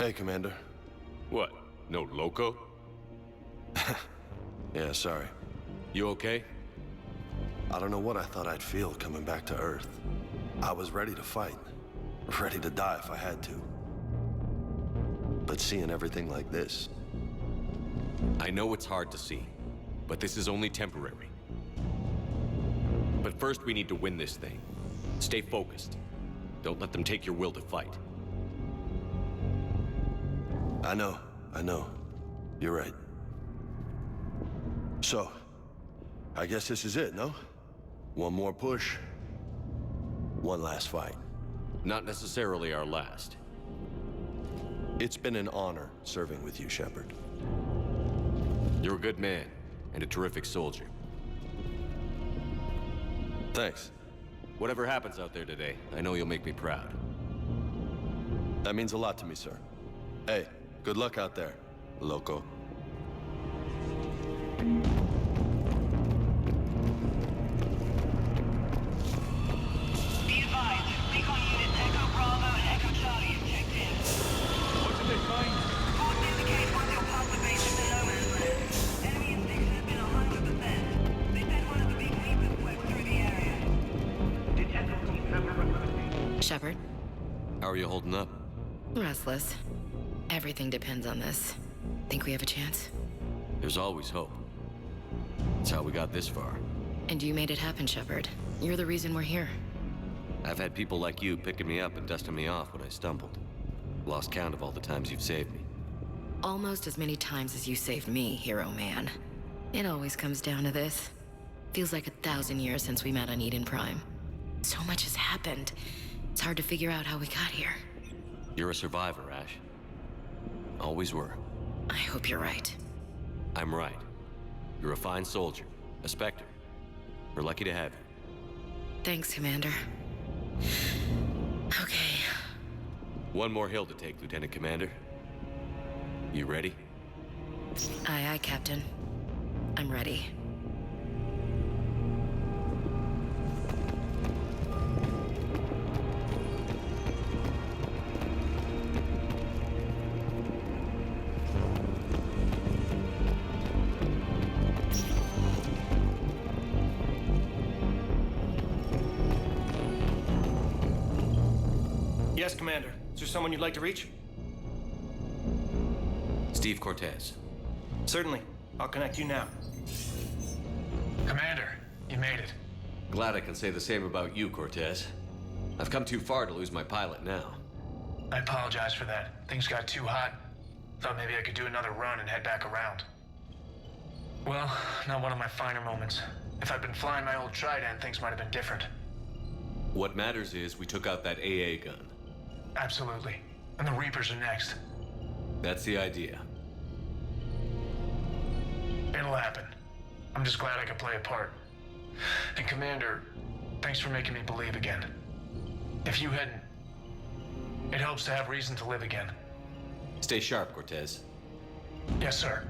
Hey, Commander. What? No loco? Yeah, sorry. You okay? I don't know what I thought I'd feel coming back to Earth. I was ready to fight. Ready to die if I had to. But seeing everything like this... I know it's hard to see, but this is only temporary. But first we need to win this thing. Stay focused. Don't let them take your will to fight. I know. You're right. So, I guess this is it, no? One more push. One last fight. Not necessarily our last. It's been an honor serving with you, Shepard. You're a good man, and a terrific soldier. Thanks. Whatever happens out there today, I know you'll make me proud. That means a lot to me, sir. Hey, good luck out there, loco. Be advised, recon units Echo Bravo and Echo Charlie have checked in. What did they find? Reports indicate once you're past the base of the no man's land, enemy instinction has been 100%. They said one of the big weapons swept through the area. Did Echo Team have a recruiting? Shepard, How are you holding up? restless. Everything depends on this. Think we have a chance? There's always hope. That's how we got this far. And you made it happen, Shepard. You're the reason we're here. I've had people like you picking me up and dusting me off when I stumbled. Lost count of all the times you've saved me. Almost as many times as you saved me, hero man. It always comes down to this. Feels like 1,000 years since we met on Eden Prime. So much has happened. It's hard to figure out how we got here. You're a survivor, Ash. Always were. I hope you're right. I'm right. You're a fine soldier. A Spectre. We're lucky to have you. Thanks, Commander. Okay. One more hill to take, Lieutenant Commander. You ready? Aye, aye, Captain. I'm ready. Yes, Commander. Is there someone you'd like to reach? Steve Cortez. Certainly. I'll connect you now. Commander, you made it. Glad I can say the same about you, Cortez. I've come too far to lose my pilot now. I apologize for that. Things got too hot. Thought maybe I could do another run and head back around. Well, not one of my finer moments. If I'd been flying my old Trident, things might have been different. What matters is we took out that AA gun. Absolutely. And the Reapers are next. That's the idea. It'll happen. I'm just glad I could play a part. And Commander, thanks for making me believe again. If you hadn't, it helps to have reason to live again. Stay sharp, Cortez. Yes, sir.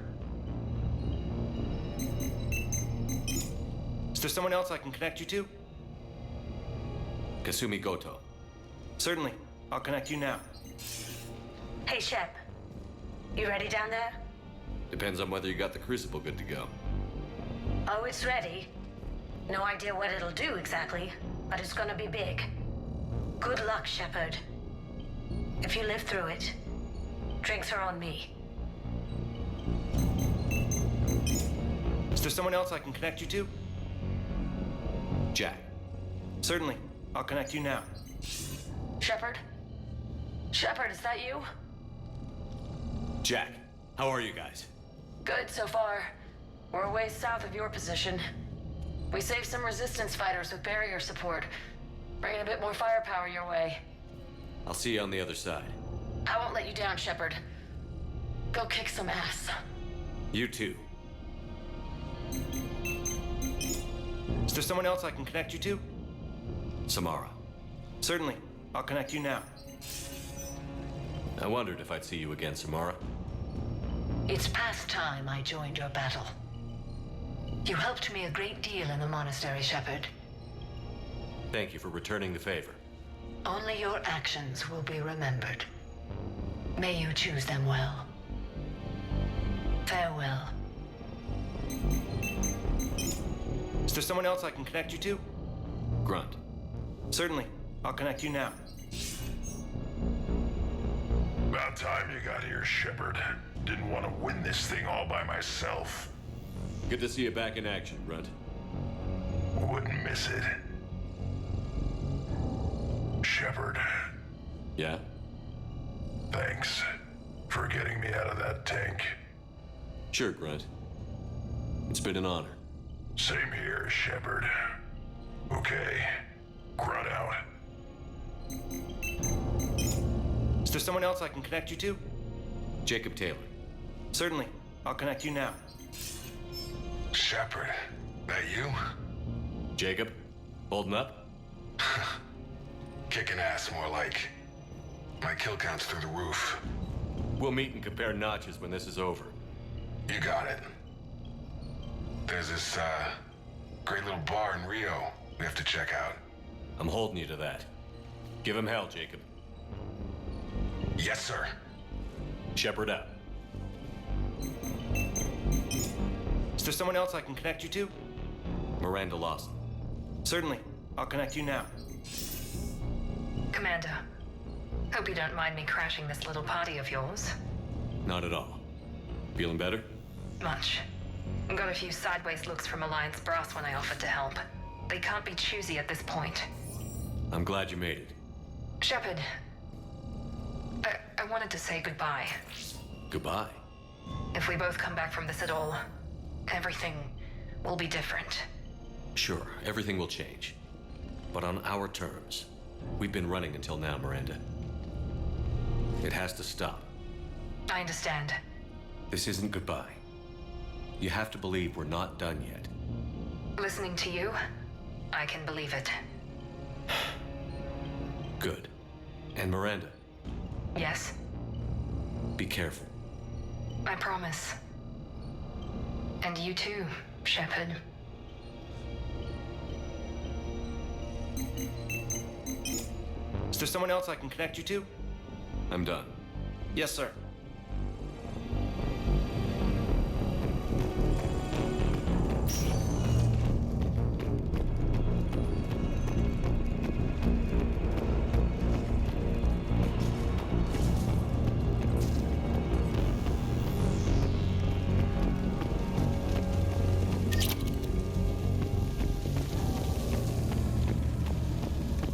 Is there someone else I can connect you to? Kasumi Goto. Certainly. I'll connect you now. Hey, Shep. You ready down there? Depends on whether you got the crucible good to go. Oh, it's ready. No idea what it'll do exactly, but it's gonna be big. Good luck, Shepard. If you live through it, drinks are on me. Is there someone else I can connect you to? Jack. Certainly. I'll connect you now. Shepard? Shepard, is that you? Jack, how are you guys? Good so far. We're a ways south of your position. We saved some resistance fighters with barrier support. Bringing a bit more firepower your way. I'll see you on the other side. I won't let you down, Shepard. Go kick some ass. You too. Is there someone else I can connect you to? Samara. Certainly. I'll connect you now. I wondered if I'd see you again, Samara. It's past time I joined your battle. You helped me a great deal in the monastery, Shepard. Thank you for returning the favor. Only your actions will be remembered. May you choose them well. Farewell. Is there someone else I can connect you to? Grunt. Certainly. I'll connect you now. About time you got here, Shepard. Didn't want to win this thing all by myself. Good to see you back in action, Grunt. Wouldn't miss it. Shepard, Yeah? thanks for getting me out of that tank. Sure, Grunt. It's been an honor. Same here, Shepard. Okay, Grunt out. Is there someone else I can connect you to? Jacob Taylor. Certainly. I'll connect you now. Shepard, that you? Jacob? Holding up? Kicking ass, more like. My kill count's through the roof. We'll meet and compare notches when this is over. You got it. There's this, great little bar in Rio we have to check out. I'm holding you to that. Give him hell, Jacob. Yes, sir. Shepard out. Is there someone else I can connect you to? Miranda Lawson. Certainly. I'll connect you now. Commander, hope you don't mind me crashing this little party of yours. Not at all. Feeling better? Much. Got a few sideways looks from Alliance brass when I offered to help. They can't be choosy at this point. I'm glad you made it. Shepard, I wanted to say goodbye. Goodbye. If we both come back from this at all, everything will be different. Sure, everything will change. But on our terms. We've been running until now, Miranda. It has to stop. I understand. This isn't goodbye. You have to believe we're not done yet. Listening to you, I can believe it. Good. And Miranda, Yes, be careful. I promise. And you too, Shepard. Is there someone else I can connect you to? I'm done. Yes, sir.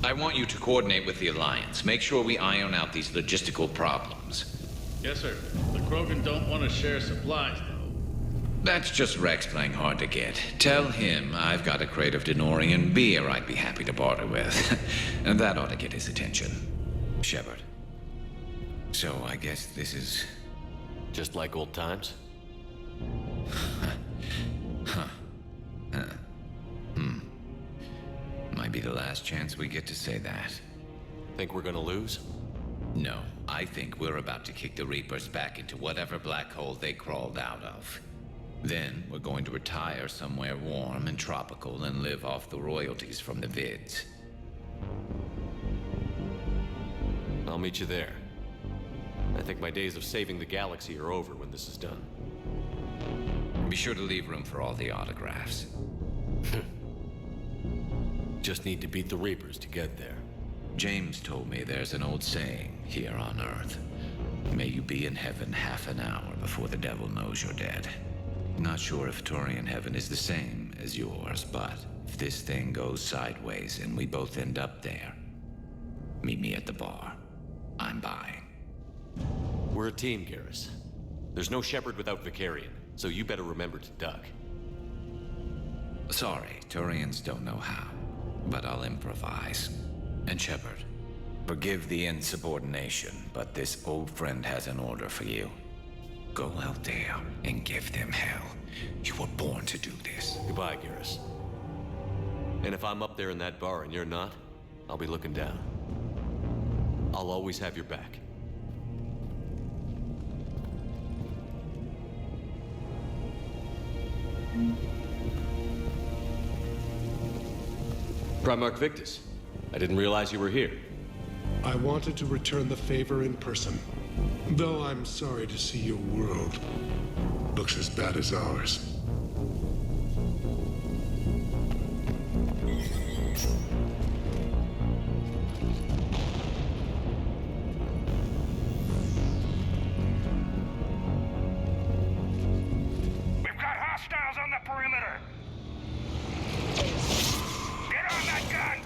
I want you to coordinate with the Alliance. Make sure we iron out these logistical problems. Yes, sir. The Krogan don't want to share supplies, though. That's just Rex playing hard to get. Tell him I've got a crate of Denorian beer I'd be happy to barter with. And that ought to get his attention. Shepard. So I guess this is... Just like old times? Might be the last chance we get to say that. Think we're gonna lose? No, I think we're about to kick the Reapers back into whatever black hole they crawled out of. Then we're going to retire somewhere warm and tropical and live off the royalties from the vids. I'll meet you there. I think my days of saving the galaxy are over when this is done. Be sure to leave room for all the autographs. Just need to beat the Reapers to get there. James told me there's an old saying here on Earth. May you be in heaven half an hour before the devil knows you're dead. Not sure if Turian heaven is the same as yours, but if this thing goes sideways and we both end up there, meet me at the bar. I'm buying. We're a team, Garrus. There's no Shepard without Vicarian, so you better remember to duck. Sorry, Turians don't know how, but I'll improvise. And Shepard, forgive the insubordination, but this old friend has an order for you. Go out there and give them hell. You were born to do this. Goodbye, Garrus. And if I'm up there in that bar and you're not, I'll be looking down. I'll always have your back. Primarch Victus, I didn't realize you were here. I wanted to return the favor in person. Though I'm sorry to see your world looks as bad as ours. We've got hostiles on the perimeter! Get on that gun!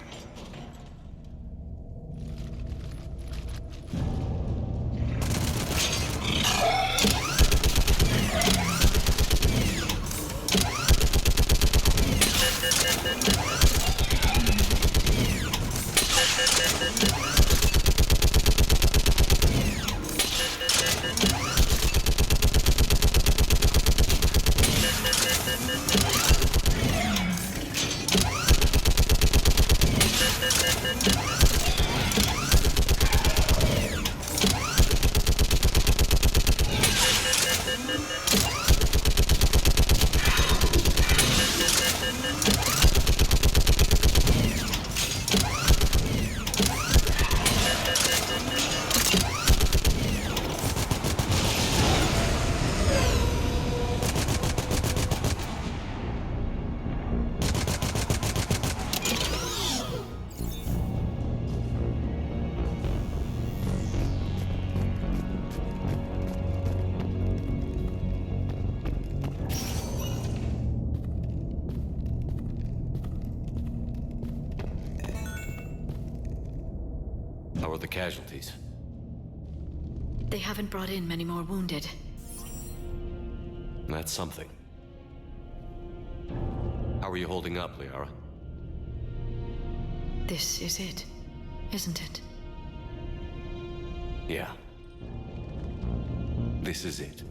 How are the casualties? They haven't brought in many more wounded. That's something. How are you holding up, Liara? This is it, isn't it? Yeah. This is it.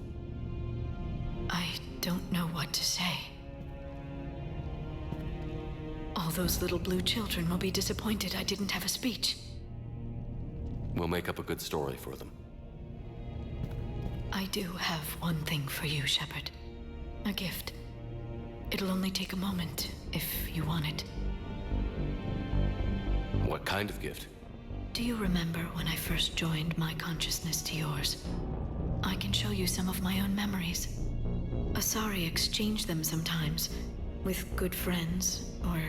I don't know what to say. All those little blue children will be disappointed I didn't have a speech. We'll make up a good story for them. I do have one thing for you, Shepard. A gift. It'll only take a moment, if you want it. What kind of gift? Do you remember when I first joined my consciousness to yours? I can show you some of my own memories. Asari exchange them sometimes, with good friends, or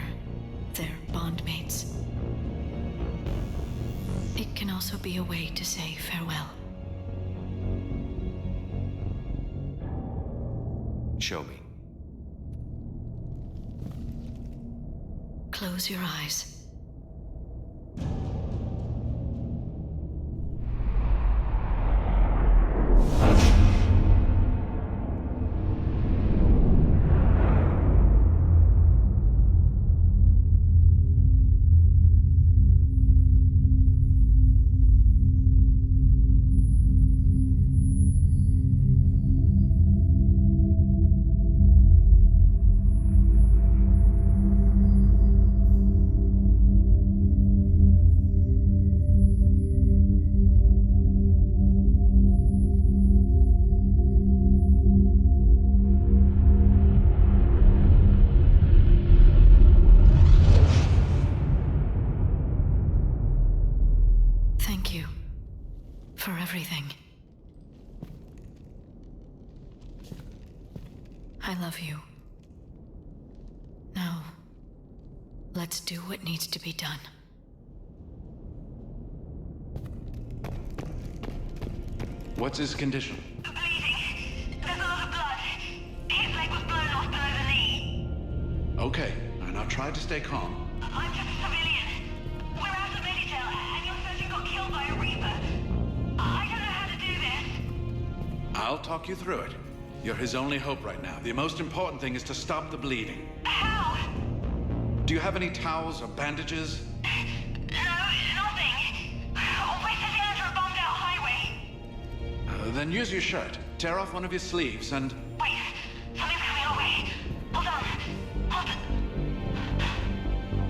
their bondmates. It can also be a way to say farewell. Show me. Close your eyes. I love you. Now, let's do what needs to be done. What's his condition? Bleeding. There's a lot of blood. His leg was blown off below the knee. Okay, now try to stay calm. I'm just a civilian. We're out of Meditel, and your surgeon got killed by a Reaper. I don't know how to do this. I'll talk you through it. You're his only hope right now. The most important thing is to stop the bleeding. How? Do you have any towels or bandages? No, nothing. We're sitting under a bombed-out highway. Then use your shirt. Tear off one of your sleeves and... Wait, something's coming our way. Hold on. Hold on.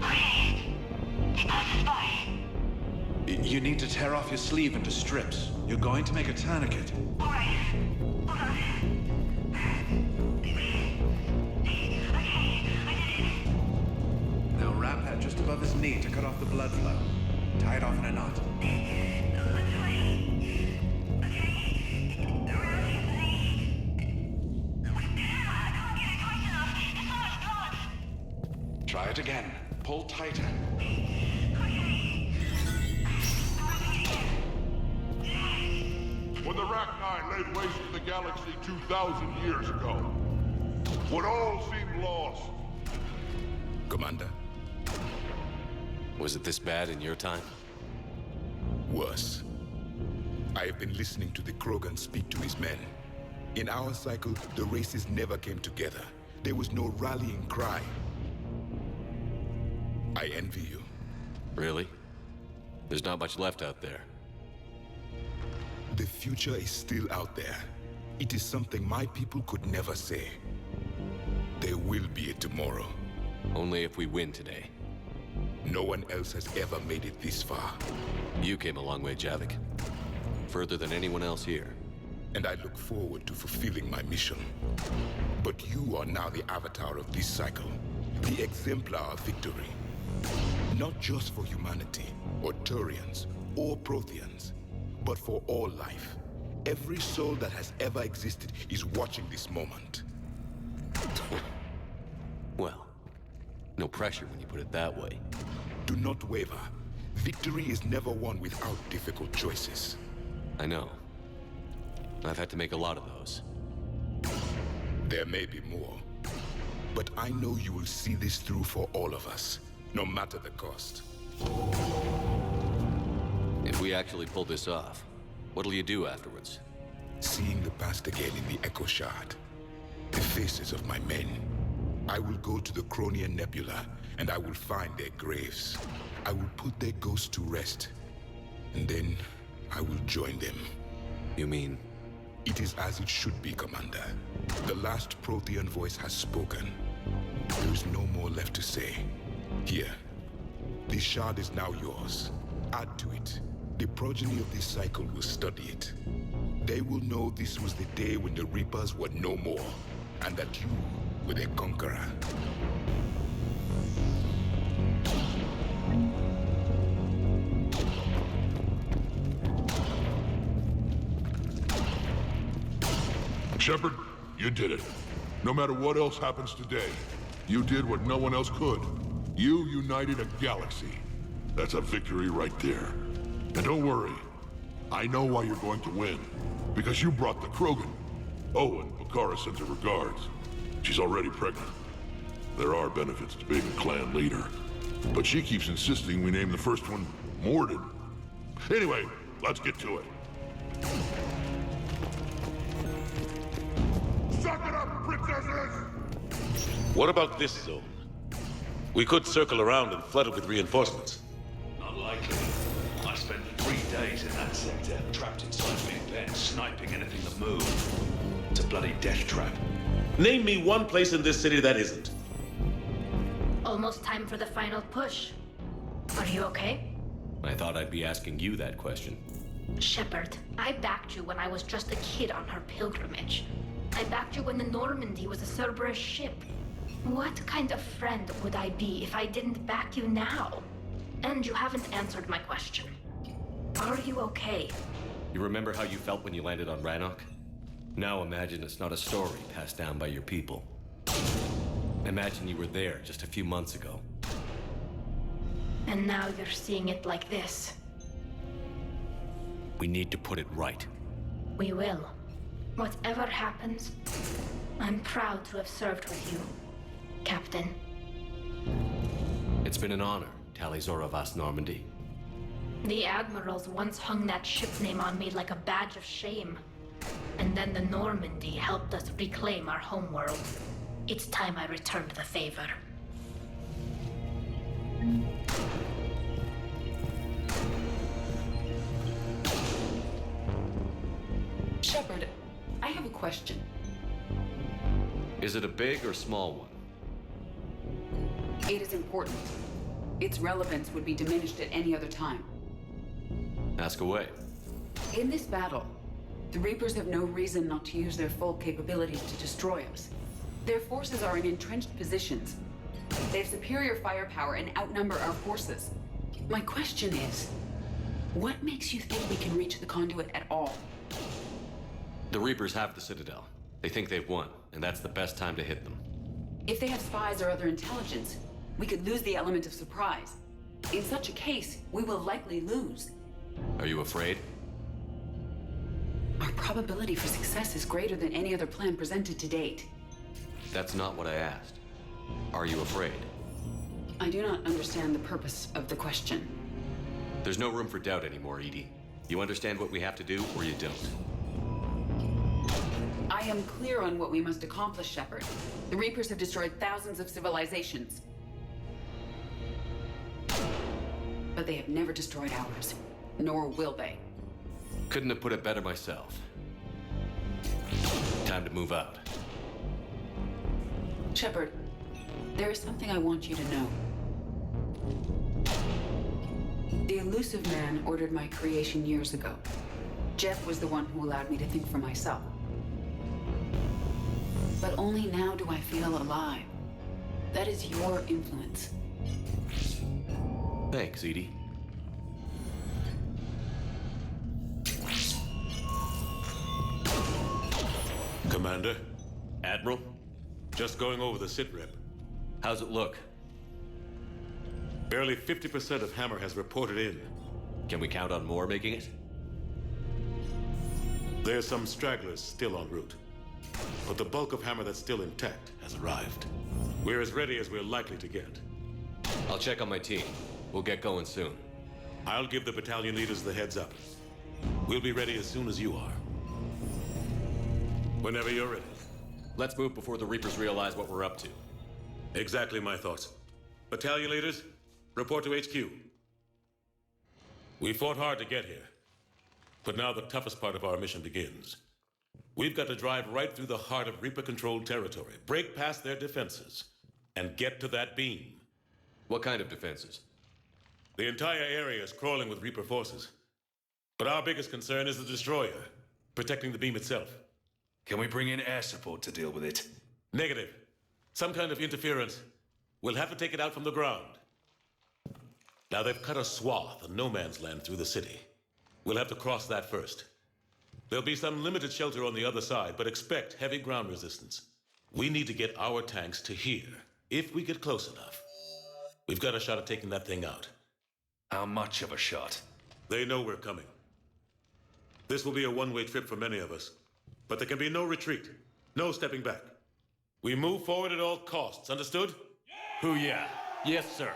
Okay. He passed us by. You need to tear off your sleeve into strips. You're going to make a tourniquet. All right. Hold on. Okay, I did it. Now wrap that just above his knee to cut off the blood flow. Tie it off in a knot. I'm sorry. Okay. it again. Pull tighter. When the Rachni laid waste to the galaxy 2,000 years ago, when all seemed lost. Commander? Was it this bad in your time? Worse. I have been listening to the Krogan speak to his men. In our cycle, the races never came together. There was no rallying cry. I envy you. Really? There's not much left out there. The future is still out there. It is something my people could never say. There will be a tomorrow. Only if we win today. No one else has ever made it this far. You came a long way, Javik. Further than anyone else here. And I look forward to fulfilling my mission. But you are now the avatar of this cycle. The exemplar of victory. Not just for humanity, or Turians, or Protheans, but for all life. Every soul that has ever existed is watching this moment. Well, no pressure when you put it that way. Do not waver. Victory is never won without difficult choices. I know. I've had to make a lot of those. There may be more. But I know you will see this through for all of us, no matter the cost. If we actually pull this off, what'll you do afterwards? Seeing the past again in the Echo Shard. The faces of my men. I will go to the Cronian Nebula, and I will find their graves. I will put their ghosts to rest. And then, I will join them. You mean? It is as it should be, Commander. The last Prothean voice has spoken. There is no more left to say. Here. This shard is now yours. Add to it. The progeny of this cycle will study it. They will know this was the day when the Reapers were no more, and that you were their conqueror. Shepard, you did it. No matter what else happens today, you did what no one else could. You united a galaxy. That's a victory right there. And don't worry, I know why you're going to win. Because you brought the Krogan. Oh, and Bakara sends her regards. She's already pregnant. There are benefits to being a clan leader. But she keeps insisting we name the first one Mordin. Anyway, let's get to it. Suck it up, princesses! What about this zone? We could circle around and flood it with reinforcements. Not likely. I spent 3 days in that sector, trapped inside big pens, sniping anything that moved. It's a bloody death trap. Name me one place in this city that isn't. Almost time for the final push. Are you okay? I thought I'd be asking you that question. Shepard, I backed you when I was just a kid on her pilgrimage. I backed you when the Normandy was a Cerberus ship. What kind of friend would I be if I didn't back you now? And you haven't answered my question. Are you okay? You remember how you felt when you landed on Rannoch? Now imagine it's not a story passed down by your people. Imagine you were there just a few months ago. And now you're seeing it like this. We need to put it right. We will. Whatever happens, I'm proud to have served with you, Captain. It's been an honor, Talizora Vas Normandy. The admirals once hung that ship name on me like a badge of shame. And then the Normandy helped us reclaim our homeworld. It's time I returned the favor. Shepard, I have a question. Is it a big or small one? It is important. Its relevance would be diminished at any other time. Ask away. In this battle, the Reapers have no reason not to use their full capabilities to destroy us. Their forces are in entrenched positions. They have superior firepower and outnumber our forces. My question is, what makes you think we can reach the conduit at all? The Reapers have the Citadel. They think they've won, and that's the best time to hit them. If they have spies or other intelligence, we could lose the element of surprise. In such a case, we will likely lose. Are you afraid? Our probability for success is greater than any other plan presented to date. That's not what I asked. Are you afraid? I do not understand the purpose of the question. There's no room for doubt anymore, Edie. You understand what we have to do, or you don't. I am clear on what we must accomplish, Shepard. The Reapers have destroyed thousands of civilizations. But they have never destroyed ours. Nor will they. Couldn't have put it better myself. Time to move out. Shepard, there is something I want you to know. The elusive man ordered my creation years ago. Jeff was the one who allowed me to think for myself. But only now do I feel alive. That is your influence. Thanks, Edie. Commander? Admiral? Just going over the sitrep. How's it look? Barely 50% of Hammer has reported in. Can we count on more making it? There's some stragglers still en route. But the bulk of Hammer that's still intact has arrived. We're as ready as we're likely to get. I'll check on my team. We'll get going soon. I'll give the battalion leaders the heads up. We'll be ready as soon as you are. Whenever you're ready. Let's move before the Reapers realize what we're up to. Exactly my thoughts. Battalion leaders, report to HQ. We fought hard to get here. But now the toughest part of our mission begins. We've got to drive right through the heart of Reaper-controlled territory, break past their defenses, and get to that beam. What kind of defenses? The entire area is crawling with Reaper forces. But our biggest concern is the destroyer, protecting the beam itself. Can we bring in air support to deal with it? Negative. Some kind of interference. We'll have to take it out from the ground. Now they've cut a swath of no man's land through the city. We'll have to cross that first. There'll be some limited shelter on the other side, but expect heavy ground resistance. We need to get our tanks to here, if we get close enough. We've got a shot at taking that thing out. How much of a shot? They know we're coming. This will be a one-way trip for many of us. But there can be no retreat, no stepping back. We move forward at all costs, understood? Hoo-yeah. Yes, sir.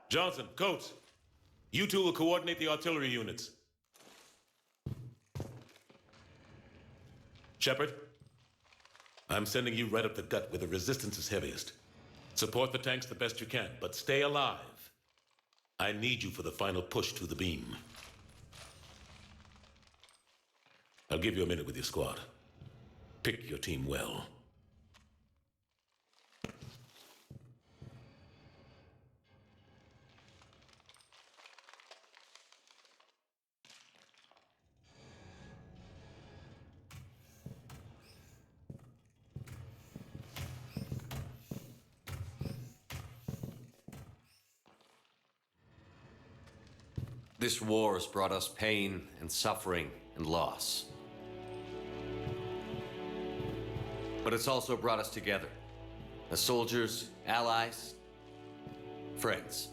Johnson, Coates, you two will coordinate the artillery units. Shepard, I'm sending you right up the gut where the resistance is heaviest. Support the tanks the best you can, but stay alive. I need you for the final push to the beam. I'll give you a minute with your squad. Pick your team well. This war has brought us pain and suffering and loss. But it's also brought us together. As soldiers, allies, friends.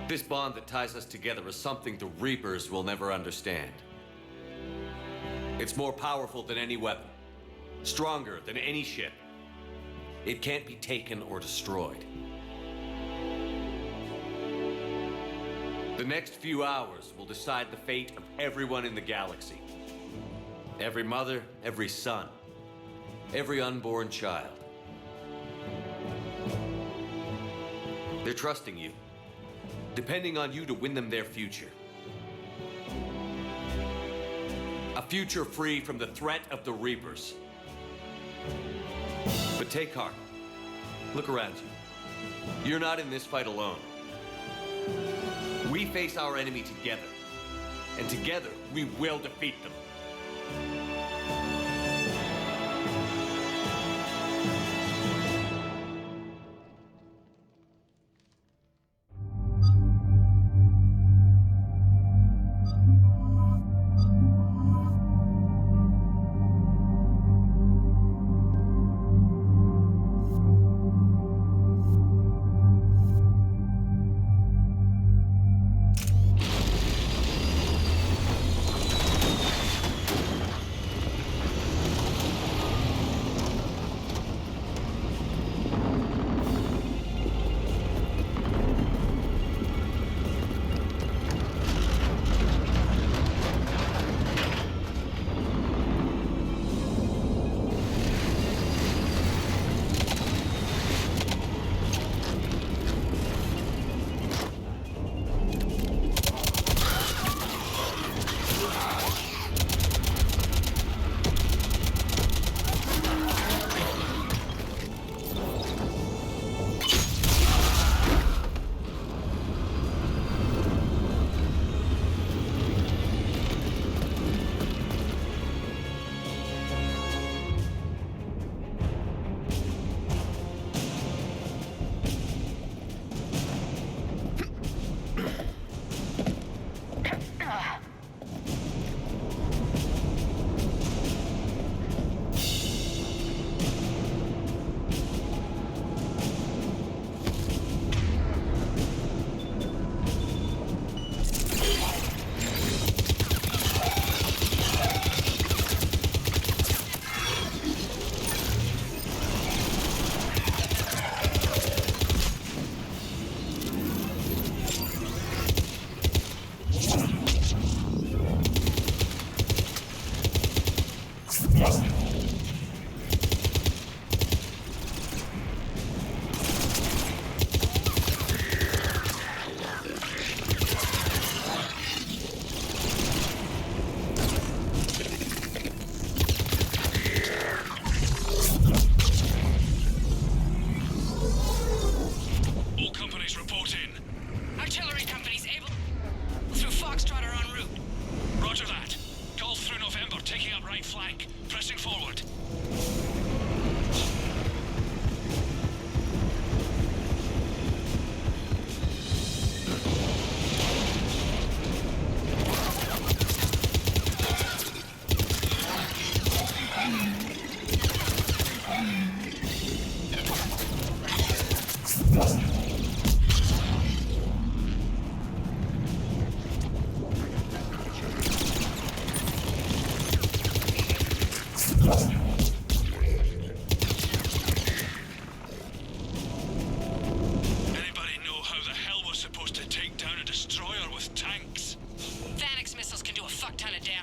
This bond that ties us together is something the Reapers will never understand. It's more powerful than any weapon. Stronger than any ship. It can't be taken or destroyed. The next few hours will decide the fate of everyone in the galaxy. Every mother, every son, every unborn child. They're trusting you, depending on you to win them their future. A future free from the threat of the Reapers. But take heart. Look around you. You're not in this fight alone. We face our enemy together, and together we will defeat them.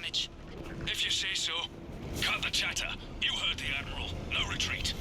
damage. If you say so. Cut the chatter. You heard the Admiral. No retreat.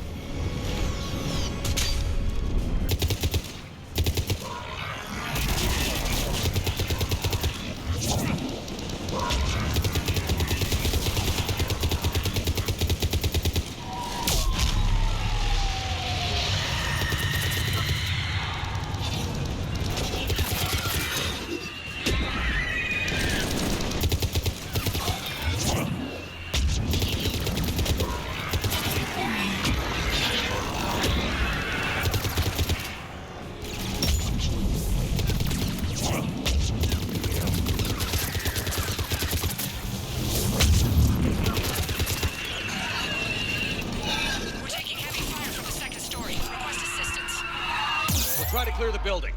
Try to clear the building.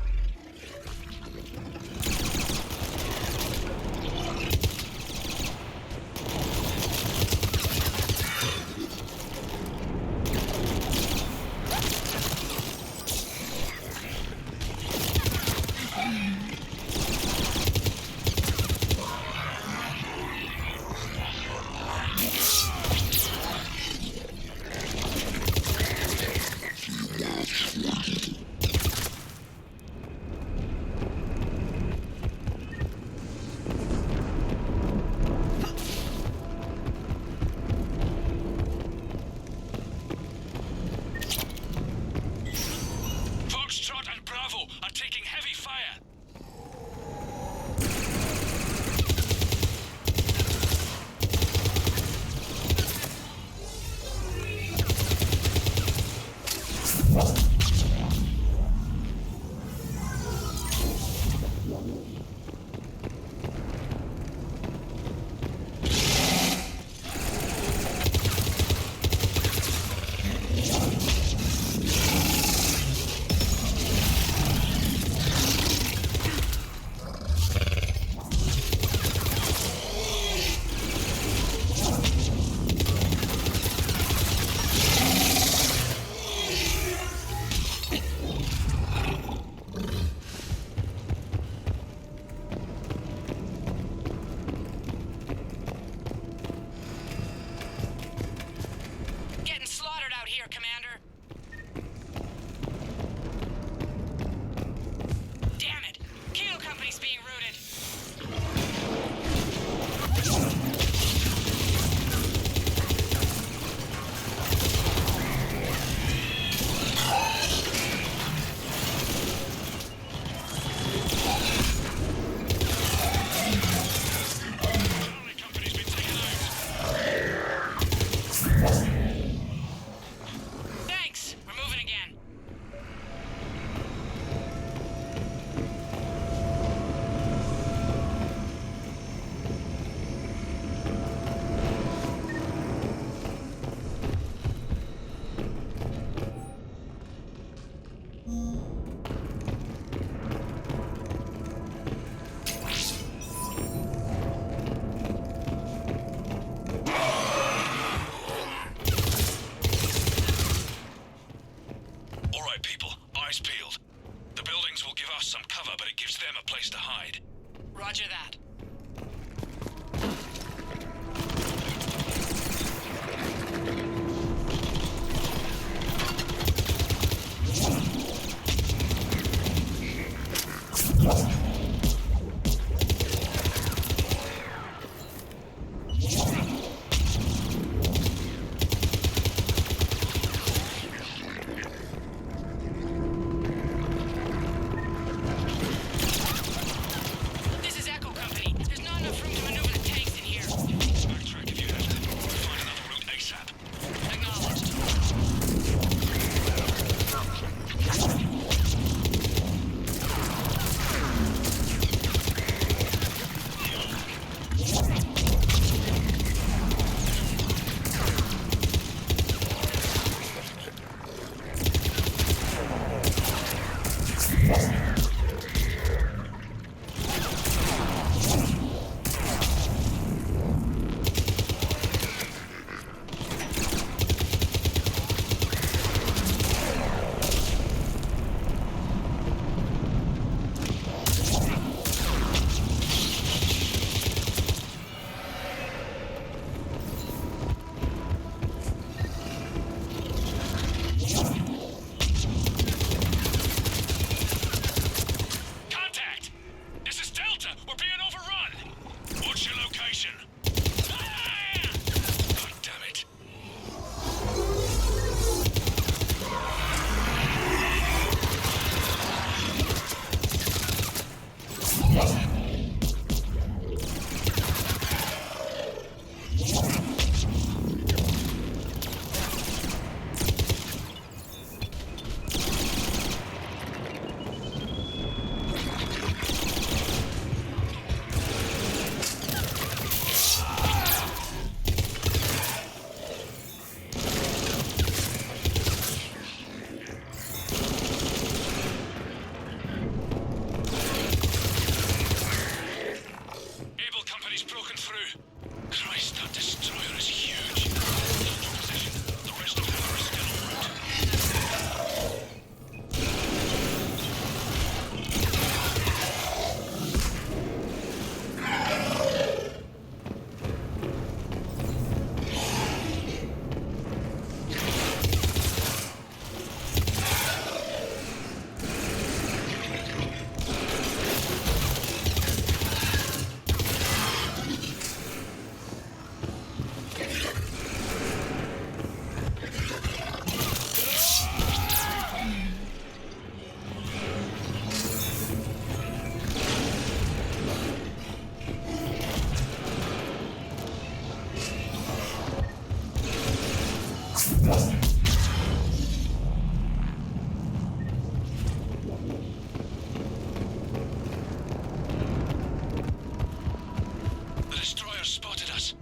The destroyer spotted us.